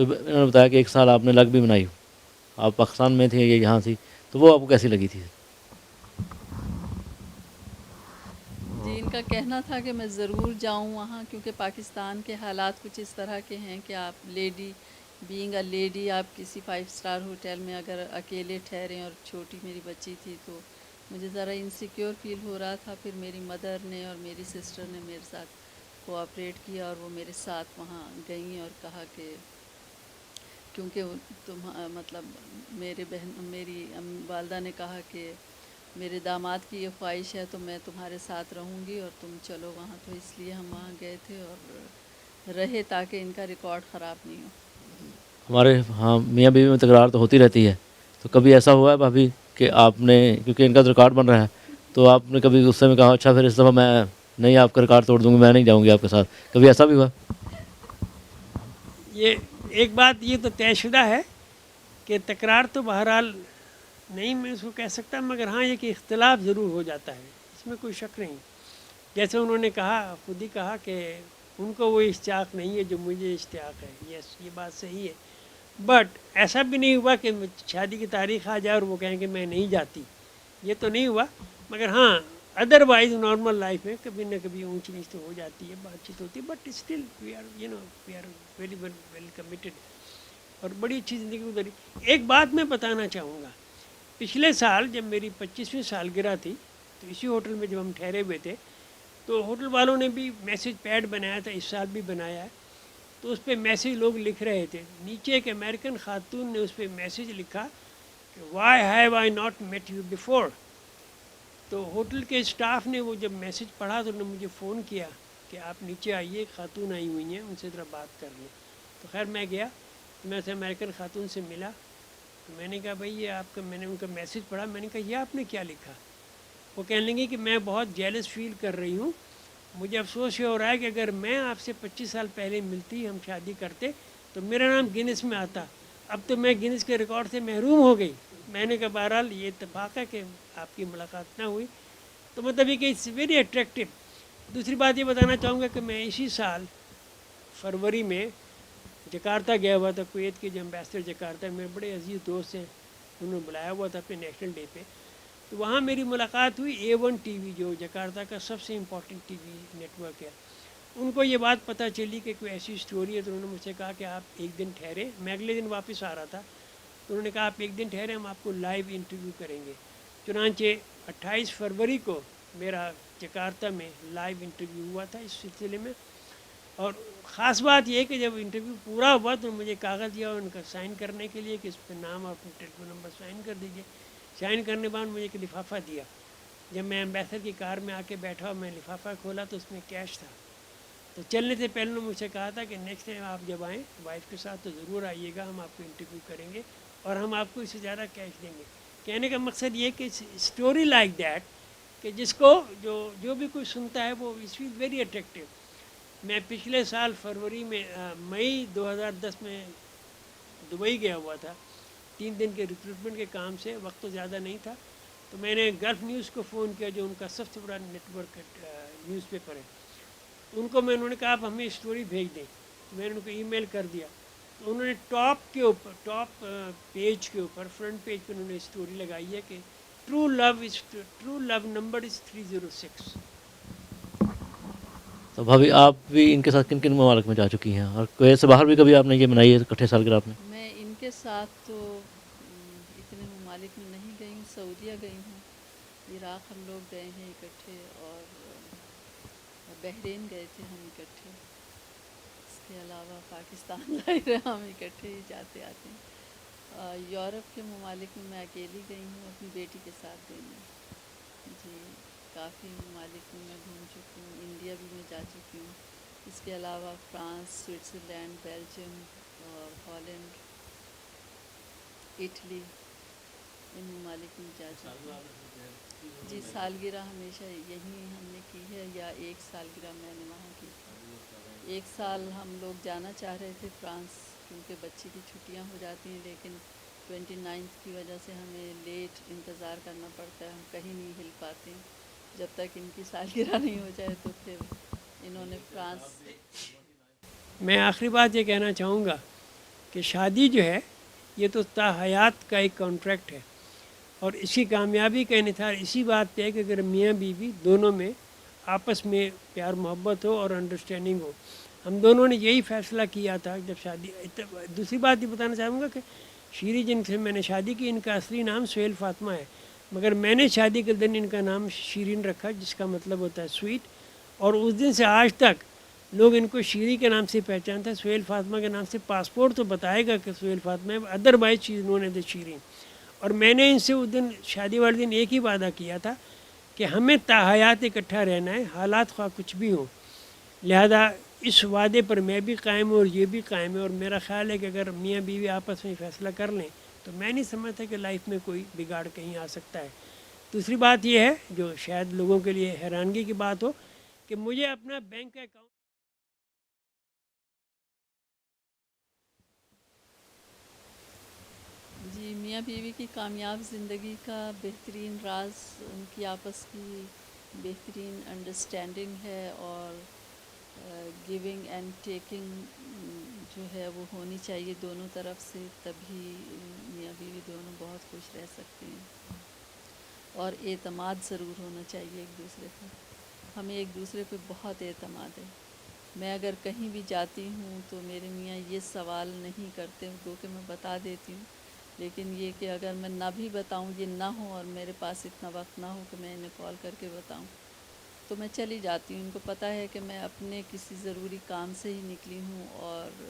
تو انہوں نے بتایا کہ 1 سال آپ نے لگ بھی بنائی، آپ پاکستان میں تھے، یہ یہاں تھی، تو وہ آپ کو کیسی لگی تھی؟ جی، ان کا کہنا تھا کہ میں ضرور جاؤں وہاں، کیونکہ پاکستان کے حالات کچھ اس طرح کے ہیں کہ آپ لیڈی، بینگ اے لیڈی، آپ کسی 5 اسٹار ہوٹل میں اگر اکیلے ٹھہریں، اور چھوٹی میری بچی تھی تو مجھے ذرا انسیکیور فیل ہو رہا تھا۔ پھر میری مدر نے اور میری سسٹر نے میرے ساتھ کوآپریٹ کیا، اور وہ میرے ساتھ وہاں گئیں اور کہا کہ کیونکہ تم مطلب میری والدہ نے کہا کہ میرے داماد کی یہ خواہش ہے تو میں تمہارے ساتھ رہوں گی اور تم چلو وہاں، تو اس لیے ہم وہاں گئے تھے اور رہے تاکہ ان کا ریکارڈ خراب نہیں ہو۔ ہمارے ہاں میاں بیوی میں تکرار تو ہوتی رہتی ہے، تو کبھی ایسا ہوا ہے بھابھی کہ آپ نے، کیونکہ ان کا تو ریکارڈ بن رہا ہے، تو آپ نے کبھی غصے میں کہا اچھا پھر اس دفعہ میں نہیں آپ کا ریکارڈ توڑ دوں گی، میں نہیں جاؤں گی آپ کے ساتھ، کبھی ایسا بھی ہوا؟ یہ ایک بات یہ تو طے شدہ ہے کہ تکرار تو بہرحال نہیں میں اس کو کہہ سکتا، مگر ہاں یہ کہ اختلاف ضرور ہو جاتا ہے، اس میں کوئی شک نہیں۔ جیسے انہوں نے کہا، خود ہی کہا کہ ان کو وہ اشتیاق نہیں ہے جو مجھے اشتیاق ہے، یس یہ بات صحیح ہے، بٹ ایسا بھی نہیں ہوا کہ شادی کی تاریخ آ جائے اور وہ کہیں کہ میں نہیں جاتی، یہ تو نہیں ہوا، مگر ہاں ادر وائز نارمل لائف میں کبھی نہ کبھی اونچ نیچ تو ہو جاتی ہے، بات چیت ہوتی ہے، but still we are very well committed, اور بڑی اچھی زندگی گزری۔ ایک بات میں بتانا چاہوں گا، پچھلے سال جب میری 25ویں سالگرہ تھی تو اسی ہوٹل میں جب ہم ٹھہرے ہوئے تھے تو ہوٹل والوں نے بھی میسیج پیڈ بنایا تھا، اس سال بھی بنایا ہے، تو اس پہ میسیج لوگ لکھ رہے تھے، نیچے ایک امریکن خاتون نے اس پہ میسیج لکھا کہ why have I not met you before. تو ہوٹل کے اسٹاف نے وہ جب میسیج پڑھا تو انہوں نے مجھے فون کیا کہ آپ نیچے آئیے، خاتون آئی ہوئی ہیں، ان سے ذرا بات کر لیں۔ تو خیر میں گیا، میں اسے امریکن خاتون سے ملا، تو میں نے کہا بھائی یہ آپ کا، میں نے ان کا میسیج پڑھا، میں نے کہا یہ آپ نے کیا لکھا؟ وہ کہنے لگی کہ میں بہت جیلس فیل کر رہی ہوں، مجھے افسوس یہ ہو رہا ہے کہ اگر میں آپ سے 25 سال پہلے ملتی، ہم شادی کرتے تو میرا نام گینس میں آتا، اب تو میں گینس کے ریکارڈ سے محروم ہو گئی۔ میں نے کہا بہرحال یہ اتفاق ہے کہ آپ کی ملاقات نہ ہوئی، تو مطلب یہ کہ اٹس ویری اٹریکٹیو۔ دوسری بات یہ بتانا چاہوں گا کہ میں اسی سال فروری میں جکارتہ گیا ہوا تھا، کویت کے جو امبیسڈر جکارتہ، میرے بڑے عزیز دوست ہیں، انہوں نے بلایا ہوا تھا اپنے نیشنل ڈے پہ، تو وہاں میری ملاقات ہوئی A1 ٹی وی، جو جکارتہ کا سب سے important T V network ہے۔ ان کو یہ بات پتہ چلی کہ کوئی ایسی اسٹوری ہے، تو انہوں نے مجھ سے کہا کہ آپ ایک دن ٹھہرے، میں اگلے دن واپس آ رہا تھا، تو انہوں نے کہا آپ ایک دن ٹھہرے، ہم آپ کو لائیو انٹرویو کریں گے۔ چنانچہ 28 فروری کو میرا جکارتہ میں لائیو انٹرویو ہوا تھا اس سلسلے میں، اور خاص بات یہ ہے کہ جب انٹرویو پورا ہوا تو مجھے کاغذ دیا ان کا سائن کرنے کے لیے کہ اس پہ نام اور اپنا ٹیلیفون نمبر سائن کر دیجیے۔ سائن کرنے کے بعد مجھے ایک لفافہ دیا، جب میں امبیسڈر کی کار میں آ کے بیٹھا، میں لفافہ کھولا تو اس میں کیش تھا، تو چلنے سے پہلے انہوں نے مجھ سے کہا تھا کہ نیکسٹ ٹائم آپ جب آئیں وائف کے ساتھ تو ضرور آئیے گا، ہم آپ کو انٹرویو کریں گے اور ہم آپ کو اس سے زیادہ کیش دیں گے۔ کہنے کا مقصد یہ کہ اسٹوری لائک دیٹ کہ جس کو جو بھی کوئی سنتا ہے وہ اس ویز ویری اٹریکٹیو۔ میں پچھلے سال فروری میں مئی 2010 میں دبئی گیا ہوا تھا 3 دن کے ریکروٹمنٹ کے کام سے، وقت تو زیادہ نہیں تھا، تو میں نے گلف نیوز کو فون کیا جو ان کا سب سے بڑا نیٹ ورک نیوز پیپر ہے، ان کو انہوں نے کہا آپ ہمیں اسٹوری بھیج دیں، تو میں نے ان کو ای میل کر دیا، تو انہوں نے ٹاپ کے اوپر، ٹاپ پیج کے اوپر، فرنٹ پیج پہ انہوں نے اسٹوری لگائی ہے کہ ٹرو لو نمبر از 306۔ تو بھابھی آپ بھی ان کے ساتھ کن کن ممالک میں جا چکی ہیں، اور کویت سے باہر بھی کبھی آپ نے یہ منائی ہے اکٹھے سالگرہ آپ نے؟ میں ان کے ساتھ تو اتنے ممالک میں نہیں گئی ہوں، سعودیہ گئی ہوں، عراق ہم لوگ گئے ہیں اکٹھے، اور بحرین گئے تھے ہم اکٹھے، اس کے علاوہ پاکستان ظاہر ہے ہم اکٹھے ہی جاتے آتے ہیں۔ یورپ کے ممالک میں اکیلی گئی ہوں، اپنی بیٹی کے ساتھ گئی ہوں۔ جی، کافی ممالک میں گھوم چکی ہوں، انڈیا بھی میں جا چکی ہوں، اس کے علاوہ فرانس، سوئٹزرلینڈ، بیلجیم اور ہالینڈ، اٹلی، ان ممالک میں جا چکی ہوں۔ جی، سالگرہ ہمیشہ یہیں ہم نے کی ہے، یا ایک سالگرہ میں نے وہاں کی تھی۔ ایک سال ہم لوگ جانا چاہ رہے تھے فرانس، کیونکہ بچی کی چھٹیاں ہو جاتی ہیں، لیکن 29 کی وجہ سے ہمیں لیٹ انتظار کرنا پڑتا ہے، ہم کہیں نہیں ہل پاتے جب تک ان کی سالگرہ نہیں ہو جائے، تو پھر انہوں نے فرانس۔ میں آخری بات یہ کہنا چاہوں گا کہ شادی جو ہے یہ تو تا حیات کا ایک کانٹریکٹ ہے، اور اس کی کامیابی کا انحصار اسی بات پہ ہے کہ اگر میاں بیوی دونوں میں آپس میں پیار محبت ہو اور انڈرسٹینڈنگ ہو. ہم دونوں نے یہی فیصلہ کیا تھا جب شادی. دوسری بات یہ بتانا چاہوں گا کہ شیری جن سے میں نے شادی کی ان کا اصلی نام سہیل فاطمہ ہے، مگر میں نے شادی کے دن ان کا نام شیرین رکھا جس کا مطلب ہوتا ہے سویٹ، اور اس دن سے آج تک لوگ ان کو شیری کے نام سے پہچانتے ہیں. سہیل فاطمہ کے نام سے پاسپورٹ تو بتائے گا کہ سہیل فاطمہ ہے، ادر وائز چیز انہوں نے شیرین. اور میں نے ان سے اس دن شادی والے دن ایک ہی وعدہ کیا تھا کہ ہمیں تا حیات اکٹھا رہنا ہے، حالات خواہ کچھ بھی ہوں. لہذا اس وعدے پر میں بھی قائم ہوں اور یہ بھی قائم ہے، اور میرا خیال ہے کہ اگر میاں بیوی آپس میں فیصلہ کر لیں تو میں نہیں سمجھتا کہ لائف میں کوئی بگاڑ کہیں آ سکتا ہے. دوسری بات یہ ہے جو شاید لوگوں کے لیے حیرانگی کی بات ہو کہ مجھے اپنا بینک اکاؤنٹ جی، میاں بیوی کی کامیاب زندگی کا بہترین راز ان کی آپس کی بہترین انڈرسٹینڈنگ ہے، اور گیونگ اینڈ ٹیکنگ جو ہے وہ ہونی چاہیے دونوں طرف سے، تبھی میاں بیوی دونوں بہت خوش رہ سکتے ہیں. اور اعتماد ضرور ہونا چاہیے ایک دوسرے پر. ہمیں ایک دوسرے پہ بہت اعتماد ہے. میں اگر کہیں بھی جاتی ہوں تو میرے میاں یہ سوال نہیں کرتے، گو کہ میں بتا دیتی ہوں، لیکن یہ کہ اگر میں نہ بھی بتاؤں، یہ نہ ہو اور میرے پاس اتنا وقت نہ ہو کہ میں انہیں کال کر کے بتاؤں، تو میں چلی جاتی ہوں. ان کو پتہ ہے کہ میں اپنے کسی ضروری کام سے ہی نکلی ہوں، اور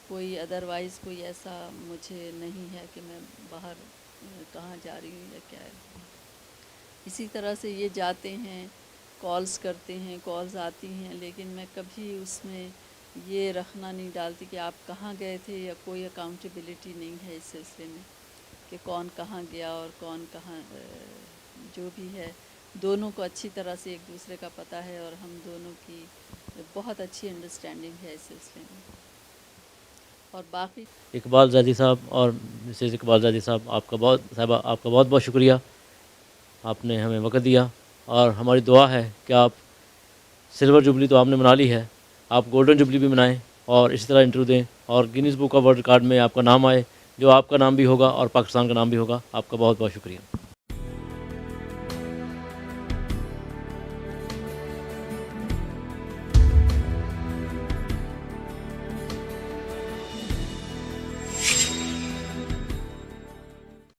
کوئی ادروائز کوئی ایسا مجھے نہیں ہے کہ میں باہر کہاں جا رہی ہوں یا کیا ہے. اسی طرح سے یہ جاتے ہیں، کالز کرتے ہیں، کالز آتی ہیں، لیکن میں کبھی اس میں یہ رکھنا نہیں ڈالتی کہ آپ کہاں گئے تھے، یا کوئی اکاؤنٹیبلٹی نہیں ہے اس سلسلے میں کہ کون کہاں گیا اور کون کہاں. جو بھی ہے دونوں کو اچھی طرح سے ایک دوسرے کا پتہ ہے، اور ہم دونوں کی بہت اچھی انڈرسٹینڈنگ ہے اس سلسلے میں. اور باقی اقبال زیدی صاحب اور مسز اقبال زیدی صاحب، آپ کا بہت بہت شکریہ. آپ نے ہمیں وقت دیا، اور ہماری دعا ہے کہ آپ سلور جبلی تو آپ نے منا لی ہے، آپ گولڈن جبلی بھی منائیں اور اسی طرح انٹرویو دیں، اور Guinness book of world record میں آپ کا نام آئے، جو آپ کا نام بھی ہوگا اور پاکستان کا نام بھی ہوگا. آپ کا بہت بہت شکریہ.